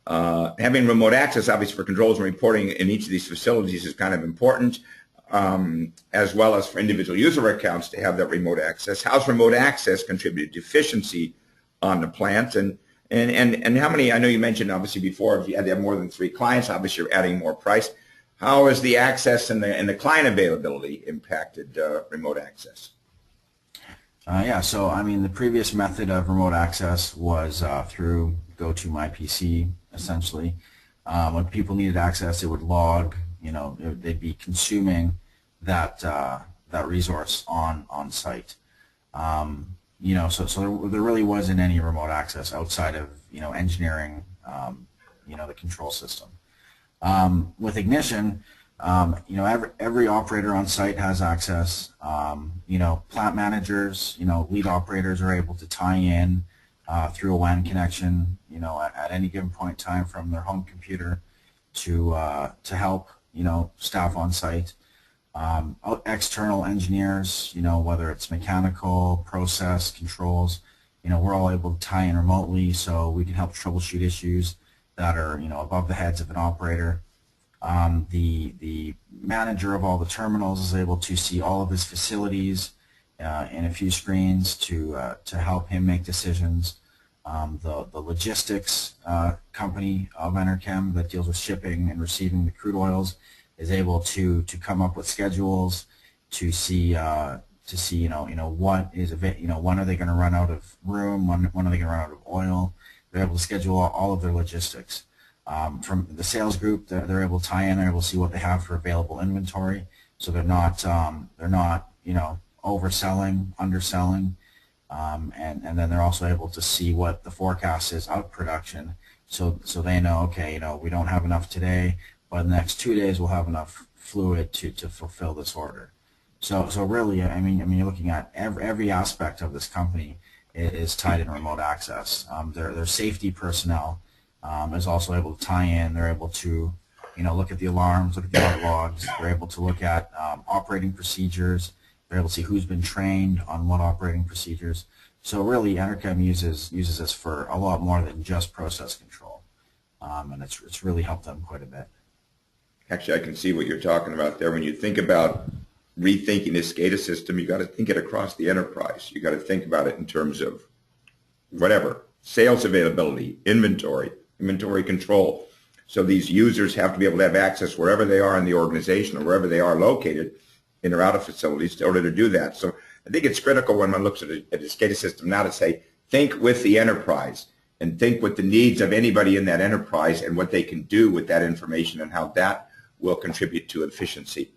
Having remote access, obviously, for controls and reporting in each of these facilities is kind of important, as well as for individual user accounts to have that remote access. How's remote access contributed to efficiency on the plant? And how many, I know you mentioned obviously before, if you had to have more than 3 clients, obviously you're adding more price. How has the access and the client availability impacted remote access? Yeah, so I mean the previous method of remote access was through GoToMyPC, essentially. When people needed access, it would log, they'd be consuming that resource on site. So there really wasn't any remote access outside of engineering, the control system. With Ignition, every operator on site has access. Plant managers, lead operators are able to tie in through a WAN connection, at any given point in time from their home computer to help, staff on site. External engineers, whether it's mechanical, process, controls, we're all able to tie in remotely so we can help troubleshoot issues that are, above the heads of an operator. The manager of all the terminals is able to see all of his facilities in a few screens to help him make decisions. The logistics company of Enerchem that deals with shipping and receiving the crude oils is able to come up with schedules to see what is when are they going to run out of room, when are they going to run out of oil. They're able to schedule all of their logistics. From the sales group, they're able to tie in. They're able to see what they have for available inventory, so they're not overselling, underselling, and then they're also able to see what the forecast is out of production, so they know, okay, we don't have enough today, but in the next 2 days we'll have enough fluid to fulfill this order. So really, I mean, you're looking at every aspect of this company is tied in remote access. Their safety personnel is also able to tie in. They're able to, look at the alarms, look at the alert logs. They're able to look at operating procedures. They're able to see who's been trained on what operating procedures. So really, Enerchem uses this for a lot more than just process control, and it's really helped them quite a bit. Actually, I can see what you're talking about there. When you think about rethinking the SCADA system, you got to think it across the enterprise. You got to think about it in terms of whatever, sales availability, inventory control. So these users have to be able to have access wherever they are in the organization or wherever they are located in or out of facilities in order to do that. So I think it's critical when one looks at a SCADA system now to say, think with the enterprise and think with the needs of anybody in that enterprise and what they can do with that information and how that will contribute to efficiency.